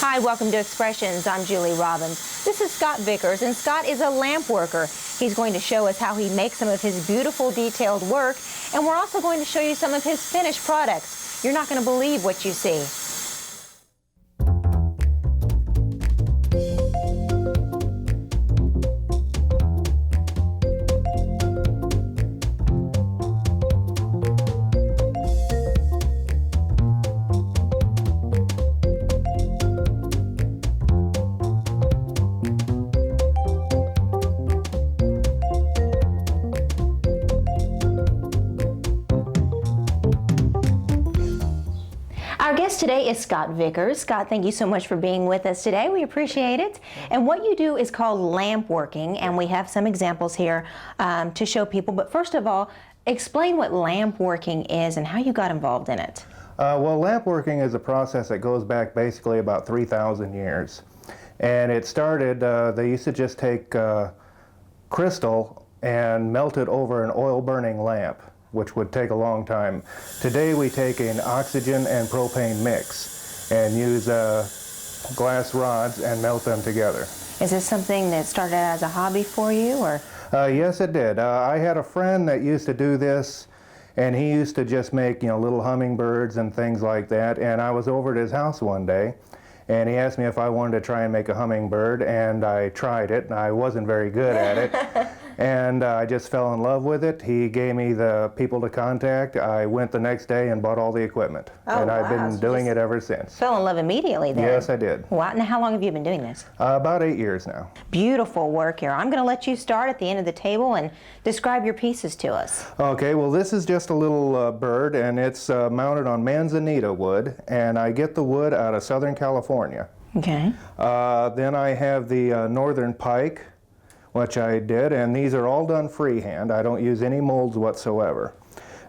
Hi, welcome to Expressions. I'm Julie Robbins. This is Scott Vickers, and Scott is a lamp worker. He's going to show us how he makes some of his beautiful detailed work, and we're also going to show you some of his finished products. You're not going to believe what you see. Our guest today is Scott Vickers. Scott, thank you so much for being with us today. We appreciate it. And what you do is called lamp working, and we have some examples here to show people. But first of all, explain what lamp working is and how you got involved in it. Well, lamp working is a process that goes back basically about 3,000 years. And it started, they used to just take crystal and melt it over an oil-burning lamp, which would take a long time. Today we take an oxygen and propane mix and use glass rods and melt them together. Is this something that started as a hobby for you, or? Yes, it did. I had a friend that used to do this, and he used to just make, little hummingbirds and things like that. And I was over at his house one day, and he asked me if I wanted to try and make a hummingbird, and I tried it, and I wasn't very good at it. And I just fell in love with it. He gave me the people to contact. I went the next day and bought all the equipment. And I've been doing it ever since. Fell in love immediately then? Yes, I did. Wow. Now, how long have you been doing this? About 8 years now. Beautiful work here. I'm going to let you start at the end of the table and describe your pieces to us. Okay, well, this is just a little bird, and it's mounted on manzanita wood, and I get the wood out of Southern California. Okay. Then I have the northern pike, which I did, and these are all done freehand. I don't use any molds whatsoever.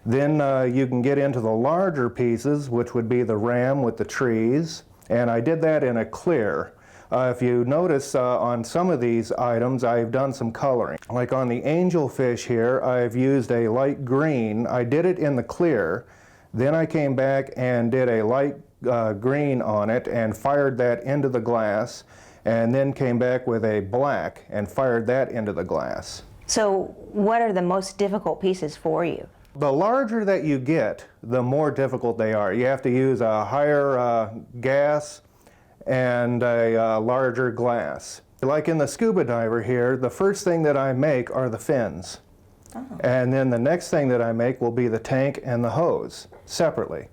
Then you can get into the larger pieces, which would be the ram with the trees, and I did that in a clear. If you notice on some of these items, I've done some coloring. Like on the angelfish here, I've used a light green. I did it in the clear. Then I came back and did a light green on it and fired that into the glass, and then came back with a black and fired that into the glass. So what are the most difficult pieces for you? The larger that you get, the more difficult they are. You have to use a higher gas and a larger glass. Like in the scuba diver here, the first thing that I make are the fins. Oh. And then the next thing that I make will be the tank and the hose separately.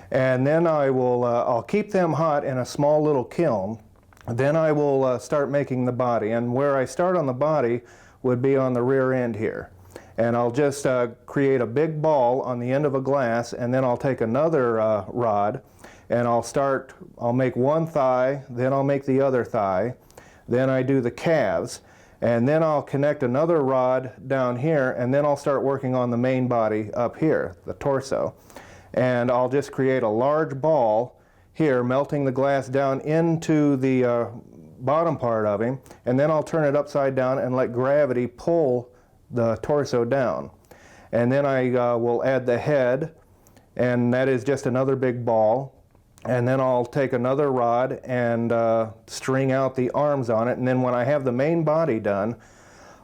And then I'll keep them hot in a small little kiln. Then I will start making the body, and where I start on the body would be on the rear end here. And I'll just create a big ball on the end of a glass, and then I'll take another rod, and I'll make one thigh, then I'll make the other thigh, then I do the calves, and then I'll connect another rod down here, and then I'll start working on the main body up here, the torso. And I'll just create a large ball here, melting the glass down into the bottom part of him, and then I'll turn it upside down and let gravity pull the torso down. And then I will add the head, and that is just another big ball. And then I'll take another rod and string out the arms on it, and then when I have the main body done,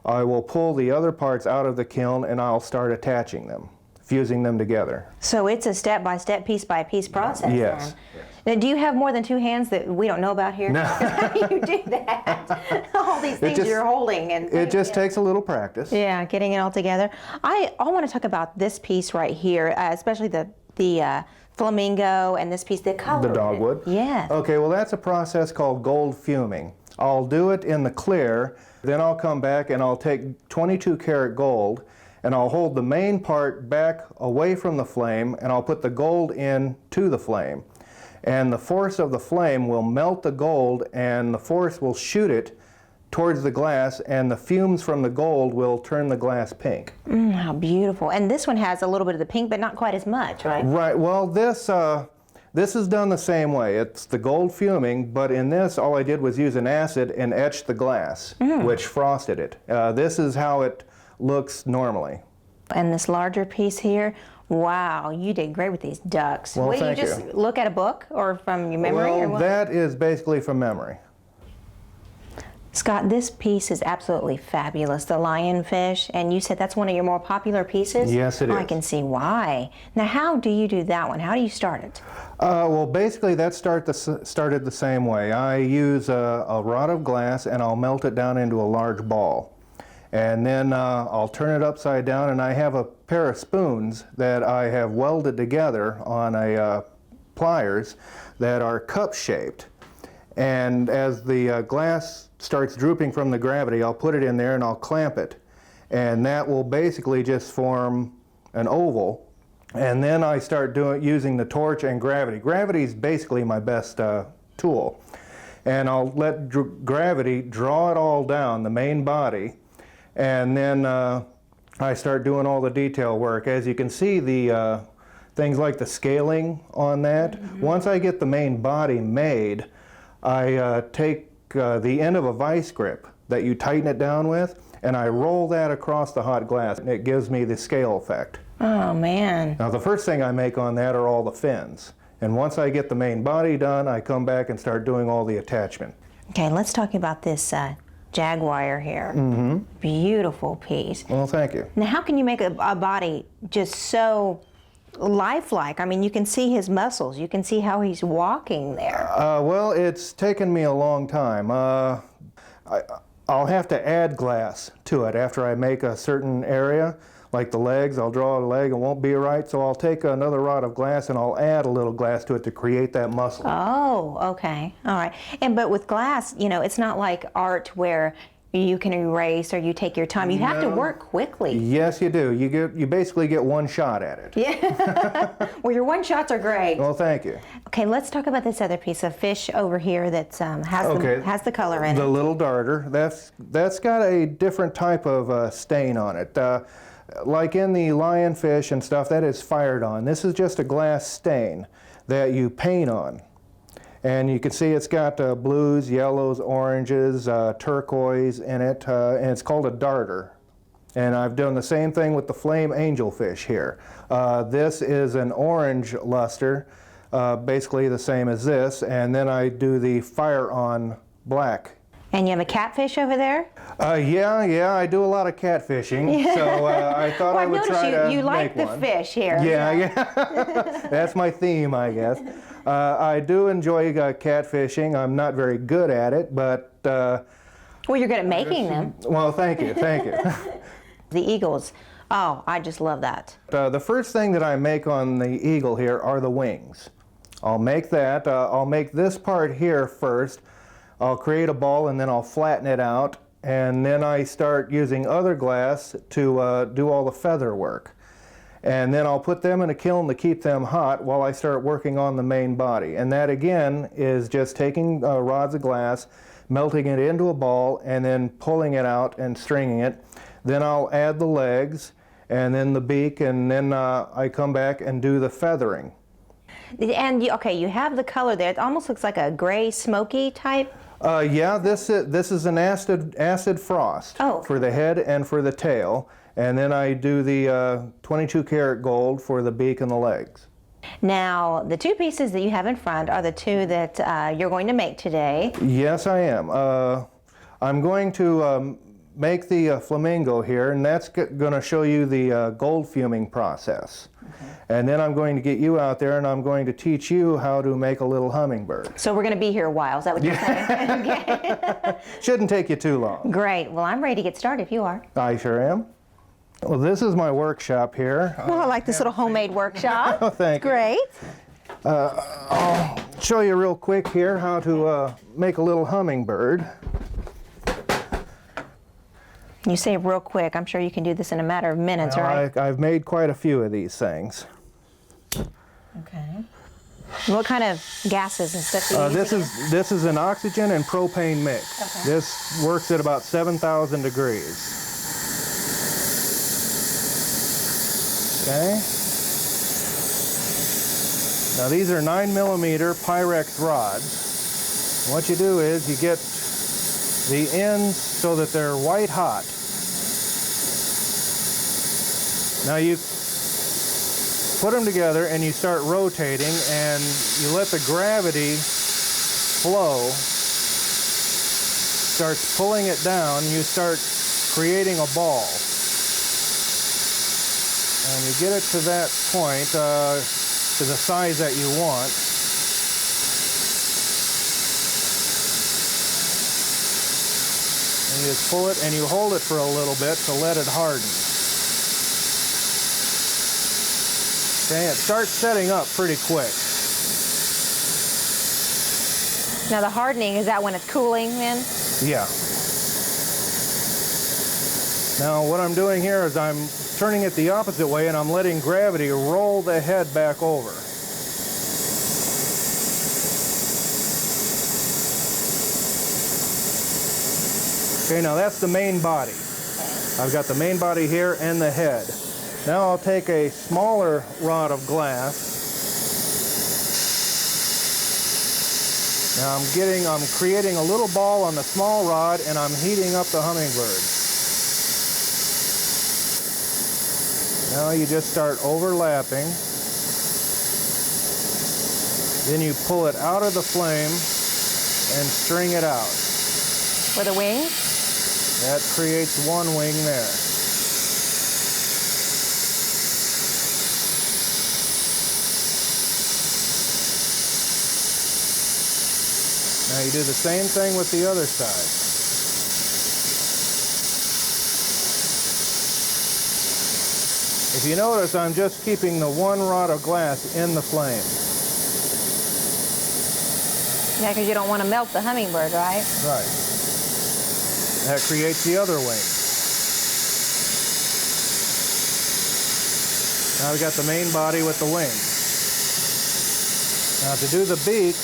I will pull the other parts out of the kiln and I'll start attaching them, fusing them together. So it's a step-by-step, piece-by-piece process. Yes. Then. Now, do you have more than two hands that we don't know about here? No. How do you do that? All these things you're holding. It just takes a little practice. Yeah, getting it all together. I want to talk about this piece right here, especially the flamingo and this piece, the color. The dogwood? Yeah. Okay, well that's a process called gold fuming. I'll do it in the clear, then I'll come back and I'll take 22 karat gold, and I'll hold the main part back away from the flame, and I'll put the gold in to the flame. And the force of the flame will melt the gold, and the force will shoot it towards the glass, and the fumes from the gold will turn the glass pink. How beautiful. And this one has a little bit of the pink, but not quite as much, right? Right. Well, this is done the same way. It's the gold fuming, but in this, all I did was use an acid and etch the glass, which frosted it. This is how it looks normally. And this larger piece here, Wow, you did great with these ducks. Well, What, do you thank just you. look at a book or from your memory? or Well, what? that is basically from memory. Scott, this piece is absolutely fabulous, the lionfish, and you said that's one of your more popular pieces? Yes, it I is. can see why. Now, how do you do that one? How do you start it? Well, basically that started the same way. I use a rod of glass and I'll melt it down into a large ball. And then I'll turn it upside down, and I have a pair of spoons that I have welded together on a pliers that are cup shaped. And as the glass starts drooping from the gravity, I'll put it in there and I'll clamp it. And that will basically just form an oval. And then I start using the torch and gravity. Gravity is basically my best tool. And I'll let gravity draw it all down, the main body. And then I start doing all the detail work. As you can see, the things like the scaling on that, once I get the main body made, I take the end of a vice grip that you tighten it down with, and I roll that across the hot glass, and it gives me the scale effect. Oh, man. Now, the first thing I make on that are all the fins. And once I get the main body done, I come back and start doing all the attachment. Okay, let's talk about this jaguar here. Beautiful piece. Well, thank you. Now, how can you make a body just so lifelike? I mean, you can see his muscles. You can see how he's walking there. Well, it's taken me a long time. I'll have to add glass to it after I make a certain area. Like the legs, I'll draw a leg, it won't be right, so I'll take another rod of glass and I'll add a little glass to it to create that muscle. Oh, okay. All right. But with glass, you know, it's not like art where you can erase or you take your time. You have to work quickly. Yes, you do. You basically get one shot at it. Yeah. Well, your one shots are great. Well, thank you. Okay, let's talk about this other piece of fish over here that has the color in The it. little darter, that's got a different type of stain on it. Like in the lionfish and stuff, that is fired on. This is just a glass stain that you paint on. And you can see it's got blues, yellows, oranges, turquoise in it, and it's called a darter. And I've done the same thing with the flame angelfish here. This is an orange luster, basically the same as this, and then I do the fire on black. And you have a catfish over there? Yeah, I do a lot of catfishing, so I thought Well, I I've would try noticed to you like make the one. fish here. Yeah. That's my theme, I guess. I do enjoy catfishing. I'm not very good at it, but... Well, you're good at making them. Well, thank you. The eagles. Oh, I just love that. The first thing that I make on the eagle here are the wings. I'll make that. I'll make this part here first. I'll create a ball and then I'll flatten it out, and then I start using other glass to do all the feather work. And then I'll put them in a kiln to keep them hot while I start working on the main body. And that again is just taking rods of glass, melting it into a ball, and then pulling it out and stringing it. Then I'll add the legs and then the beak, and then I come back and do the feathering. And you have the color there. It almost looks like a gray, smoky type. Yeah, this is an acid frost for the head and for the tail, and then I do the 22 karat gold for the beak and the legs. Now, the two pieces that you have in front are the two that you're going to make today. Yes, I am. I'm going to make the flamingo here, and that's going to show you the gold fuming process. And then I'm going to get you out there and I'm going to teach you how to make a little hummingbird. So we're going to be here a while, is that what you're saying? Okay. Shouldn't take you too long. Great. Well, I'm ready to get started if you are. I sure am. Well, this is my workshop here. Well, I like this little homemade workshop. Oh, thank you. Great. I'll show you real quick here how to make a little hummingbird. You say real quick. I'm sure you can do this in a matter of minutes, Now, right? I've made quite a few of these things. Okay. What kind of gases and stuff do you use? This is an oxygen and propane mix. Okay. This works at about 7,000 degrees. Okay. Now these are 9mm Pyrex rods. What you do is you get the ends so that they're white hot. Now put them together and you start rotating, and you let the gravity flow, starts pulling it down, you start creating a ball. And you get it to that point, to the size that you want. And you just pull it and you hold it for a little bit to let it harden. Okay, it starts setting up pretty quick. Now the hardening, is that when it's cooling then? Yeah. Now what I'm doing here is I'm turning it the opposite way, and I'm letting gravity roll the head back over. Okay, now that's the main body. I've got the main body here and the head. Now I'll take a smaller rod of glass. Now I'm creating a little ball on the small rod, and I'm heating up the hummingbird. Now you just start overlapping. Then you pull it out of the flame and string it out. With a wing? That creates one wing there. Now you do the same thing with the other side. If you notice, I'm just keeping the one rod of glass in the flame. Yeah, because you don't want to melt the hummingbird, right? Right. That creates the other wing. Now we've got the main body with the wing. Now to do the beak,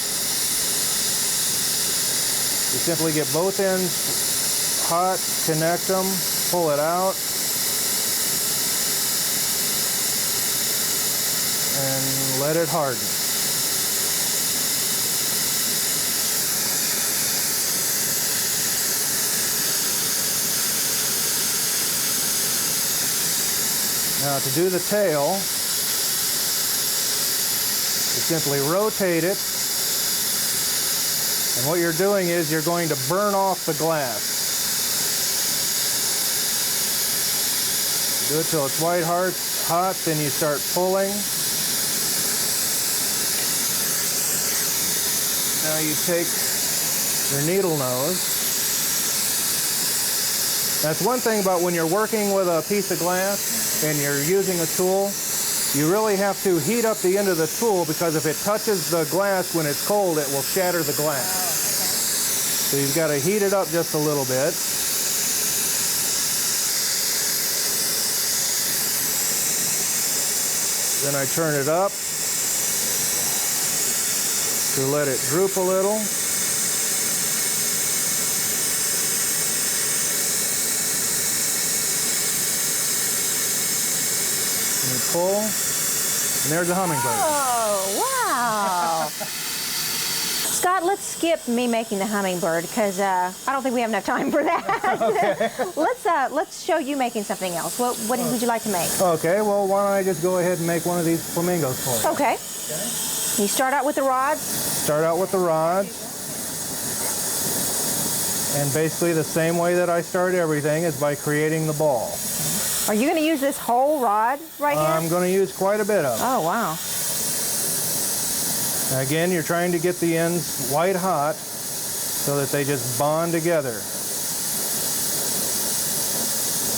you simply get both ends hot, connect them, pull it out, and let it harden. Now to do the tail, you simply rotate it, and what you're doing is you're going to burn off the glass. Do it till it's white hot, then you start pulling. Now you take your needle nose. That's one thing about when you're working with a piece of glass and you're using a tool, you really have to heat up the end of the tool, because if it touches the glass when it's cold, it will shatter the glass. So you've got to heat it up just a little bit. Then I turn it up to let it droop a little. And you pull, and there's a hummingbird. Oh, wow. Scott, let's skip me making the hummingbird, because I don't think we have enough time for that. Okay. Let's show you making something else. What would you like to make? Okay, well, why don't I just go ahead and make one of these flamingos for you? Okay. You start out with the rods? Start out with the rods. And basically the same way that I start everything is by creating the ball. Are you going to use this whole rod right here? I'm going to use quite a bit of it. Oh, wow. Again, you're trying to get the ends white hot so that they just bond together.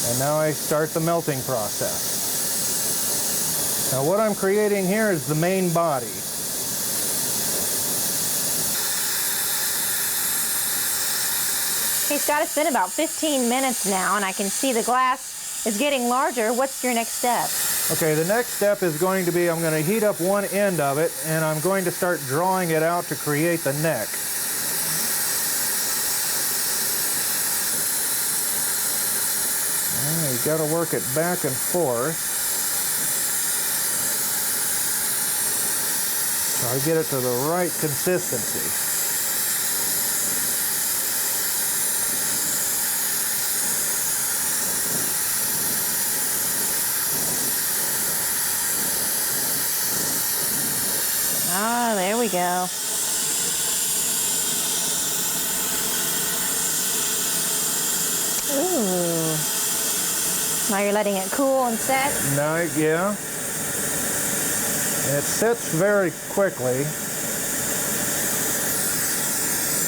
And now I start the melting process. Now what I'm creating here is the main body. Hey, Scott, it's been about 15 minutes now, and I can see the glass is getting larger. What's your next step? Okay, the next step is going to be, I'm going to heat up one end of it, and I'm going to start drawing it out to create the neck. You've got to work it back and forth. So I get it to the right consistency. we go. Ooh. Now you're letting it cool and set? Now, yeah. It sets very quickly.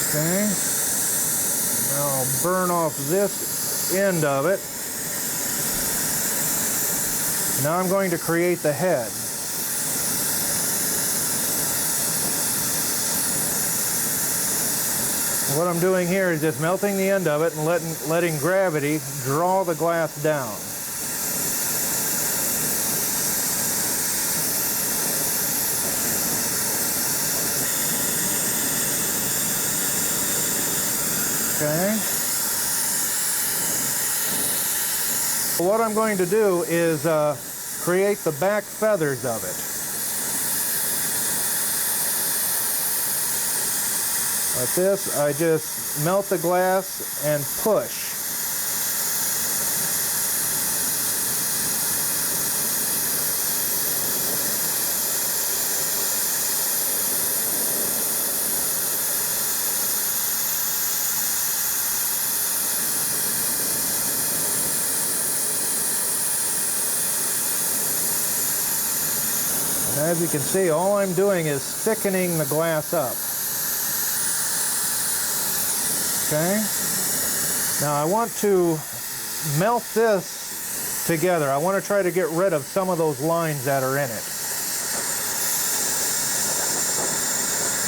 Okay. Now I'll burn off this end of it. Now I'm going to create the head. What I'm doing here is just melting the end of it and letting gravity draw the glass down. Okay. What I'm going to do is create the back feathers of it. Like this, I just melt the glass and push. And as you can see, all I'm doing is thickening the glass up. Okay. Now I want to melt this together. I want to try to get rid of some of those lines that are in it.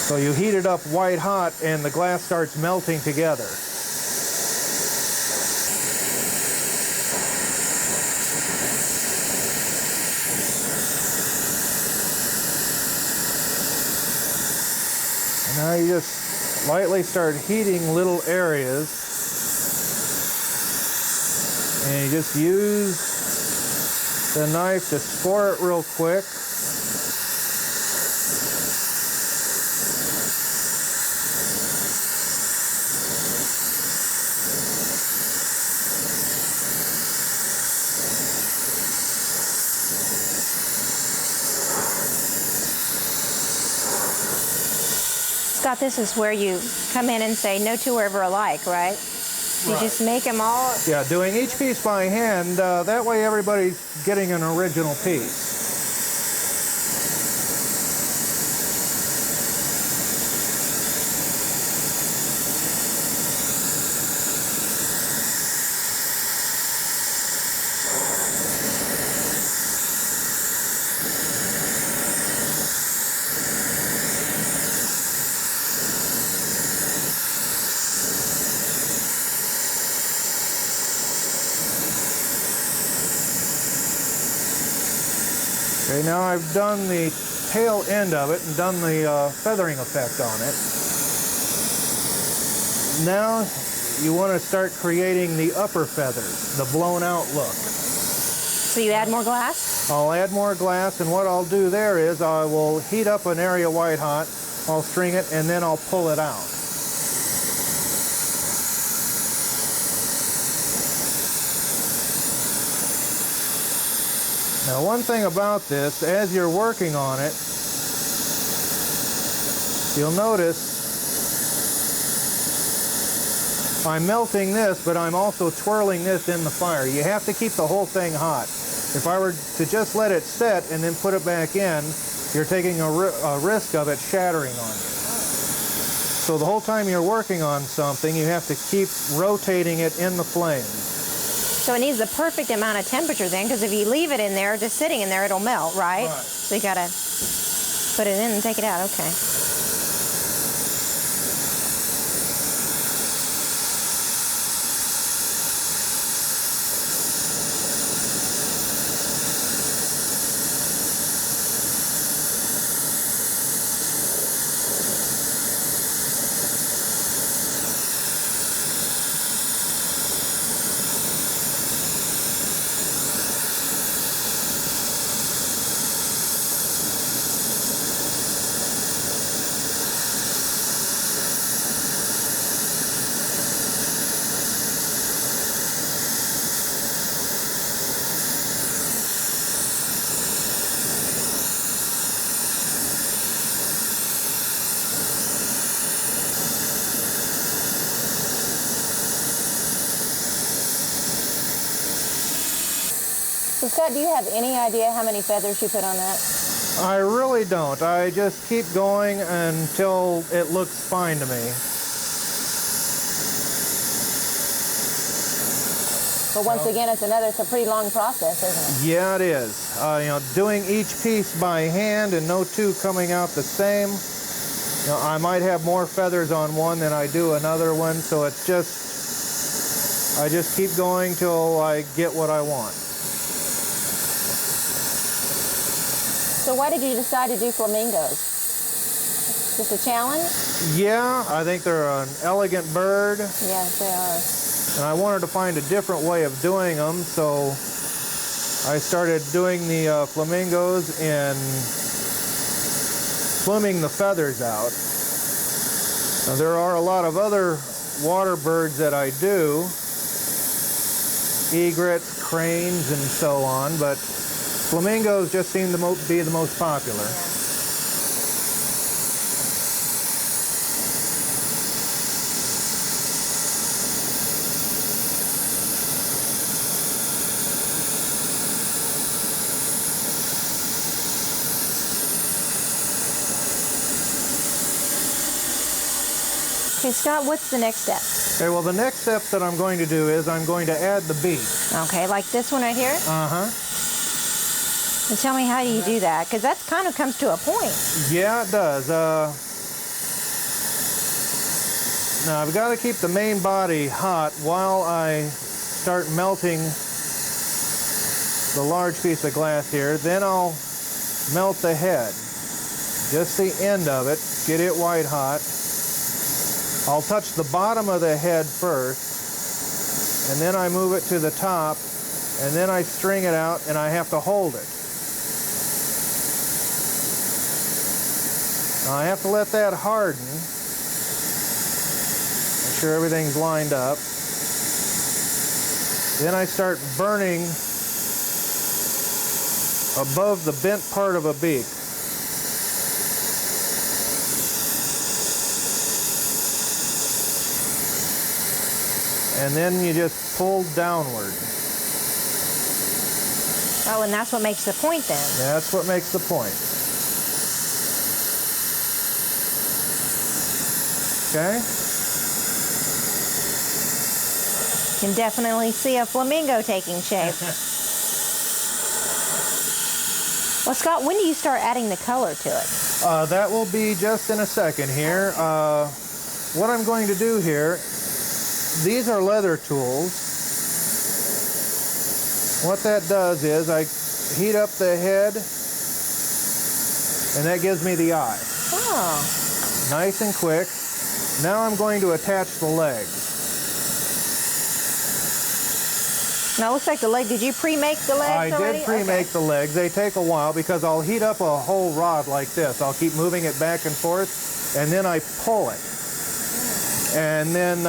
So you heat it up white hot and the glass starts melting together. And now you just lightly start heating little areas, and you just use the knife to score it real quick. Scott, this is where you come in and say no two are ever alike, right? You just make them all. Yeah, doing each piece by hand, that way everybody's getting an original piece. Okay, now I've done the tail end of it and done the feathering effect on it. Now you want to start creating the upper feathers, the blown out look. So you add more glass? I'll add more glass, and what I'll do there is I will heat up an area white hot, I'll string it, and then I'll pull it out. Now one thing about this, as you're working on it, you'll notice I'm melting this, but I'm also twirling this in the fire. You have to keep the whole thing hot. If I were to just let it set and then put it back in, you're taking a risk of it shattering on you. So the whole time you're working on something, you have to keep rotating it in the flame. So it needs the perfect amount of temperature then, because if you leave it in there, just sitting in there, it'll melt, right? Right. So you gotta put it in and take it out, okay. So Scott, do you have any idea how many feathers you put on that? I really don't. I just keep going until it looks fine to me. But once again, it's a pretty long process, isn't it? Yeah, it is. You know, doing each piece by hand and no two coming out the same. You know, I might have more feathers on one than I do another one, so it's just, I just keep going till I get what I want. So why did you decide to do flamingos? Just a challenge? Yeah, I think they're an elegant bird. Yes, they are. And I wanted to find a different way of doing them, so I started doing the flamingos in pluming the feathers out. Now, there are a lot of other water birds that I do, egrets, cranes, and so on, but flamingos just seem to be the most popular. Okay, Scott, what's the next step? Okay, well, the next step that I'm going to do is I'm going to add the beak. Okay, like this one right here? Uh-huh. And tell me, how do you do that? Because that kind of comes to a point. Yeah, it does. Now, I've got to keep the main body hot while I start melting the large piece of glass here. Then I'll melt the head. Just the end of it. Get it white hot. I'll touch the bottom of the head first, and then I move it to the top, and then I string it out, and I have to hold it. Now I have to let that harden. Make sure everything's lined up. Then I start burning above the bent part of a beak. And then you just pull downward. Oh, and that's what makes the point then. That's what makes the point. Okay? You can definitely see a flamingo taking shape. Well, Scott, when do you start adding the color to it? That will be just in a second here. What I'm going to do here, these are leather tools. What that does is I heat up the head, and that gives me the eye. Oh. Nice and quick. Now I'm going to attach the legs. Now it looks like the leg, did you pre-make the legs already? I did pre-make the legs. They take a while because I'll heat up a whole rod like this. I'll keep moving it back and forth, and then I pull it. And then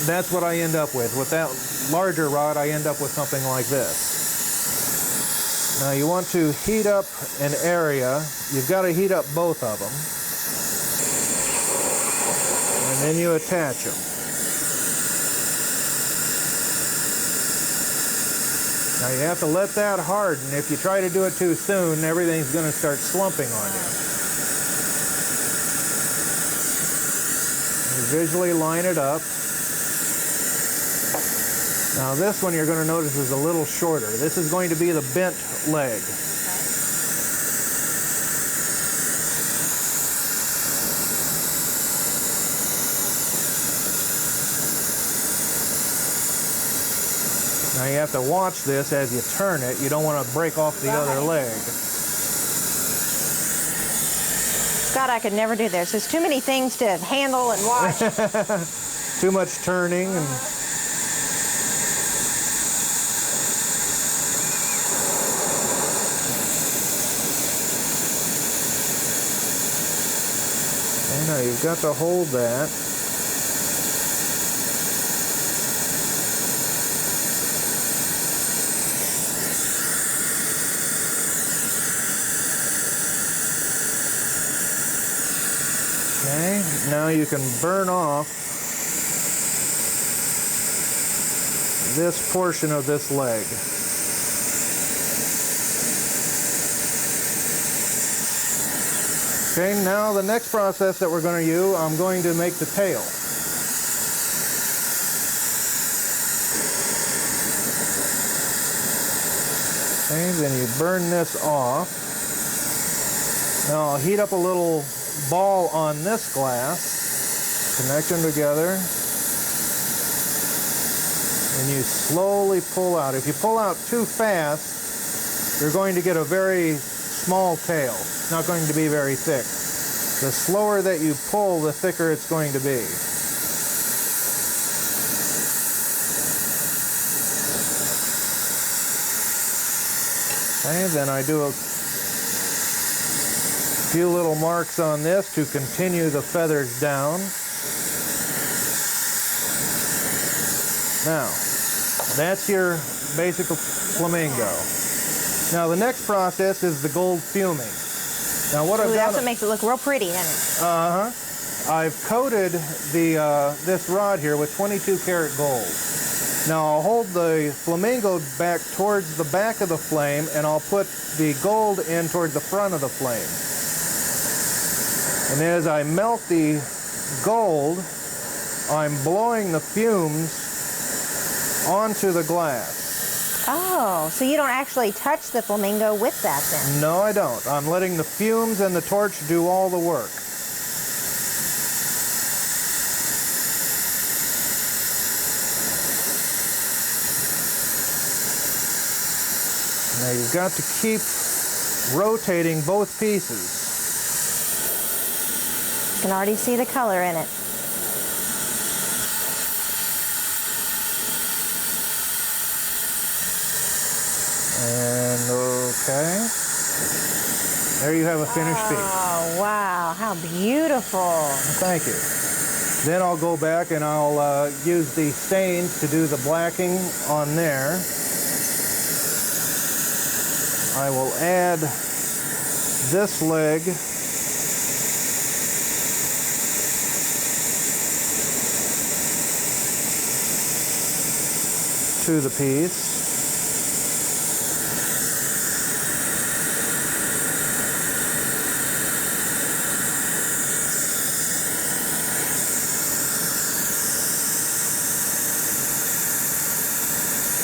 that's what I end up with. With that larger rod, I end up with something like this. Now you want to heat up an area. You've got to heat up both of them. And then you attach them. Now you have to let that harden. If you try to do it too soon, everything's going to start slumping on you. You visually line it up. Now this one you're going to notice is a little shorter. This is going to be the bent leg. Now you have to watch this as you turn it. You don't want to break off the other leg. Scott, I could never do this. There's too many things to handle and watch. Too much turning. And now you've got to hold that. Okay, now you can burn off this portion of this leg. Okay, now the next process that we're going to use, I'm going to make the tail. Okay, then you burn this off. Now I'll heat up a little ball on this glass, connect them together, and you slowly pull out. If you pull out too fast, you're going to get a very small tail. It's not going to be very thick. The slower that you pull, the thicker it's going to be. Okay, then I do a few little marks on this to continue the feathers down. Now, that's your basic flamingo. Now the next process is the gold fuming. Now what I've done... That's what makes it look real pretty, doesn't it? I've coated this rod here with 22 karat gold. Now I'll hold the flamingo back towards the back of the flame, and I'll put the gold in towards the front of the flame. And as I melt the gold, I'm blowing the fumes onto the glass. Oh, so you don't actually touch the flamingo with that then? No, I don't. I'm letting the fumes and the torch do all the work. Now you've got to keep rotating both pieces. You can already see the color in it. And okay. There you have a finished piece. Oh, wow, how beautiful. Thank you. Then I'll go back and I'll use the stains to do the blacking on there. I will add this leg to the piece.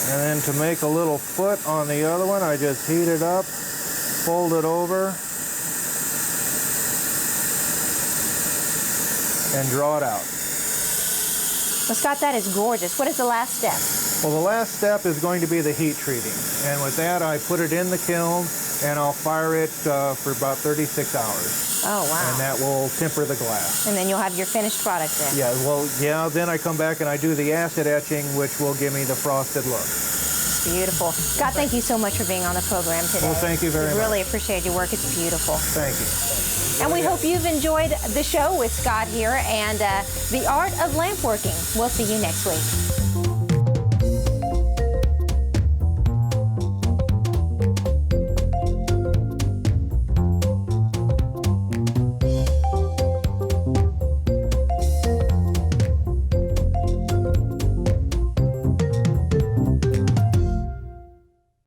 And then to make a little foot on the other one, I just heat it up, fold it over, and draw it out. Well, Scott, that is gorgeous. What is the last step? Well, the last step is going to be the heat treating. And with that, I put it in the kiln, and I'll fire it for about 36 hours. Oh, wow. And that will temper the glass. And then you'll have your finished product there. Yeah, well, yeah, then I come back and I do the acid etching, which will give me the frosted look. Beautiful. Scott, thank you so much for being on the program today. Well, thank you very much. We really appreciate your work. It's beautiful. Thank you. And we hope you've enjoyed the show with Scott here and the art of lamp working. We'll see you next week.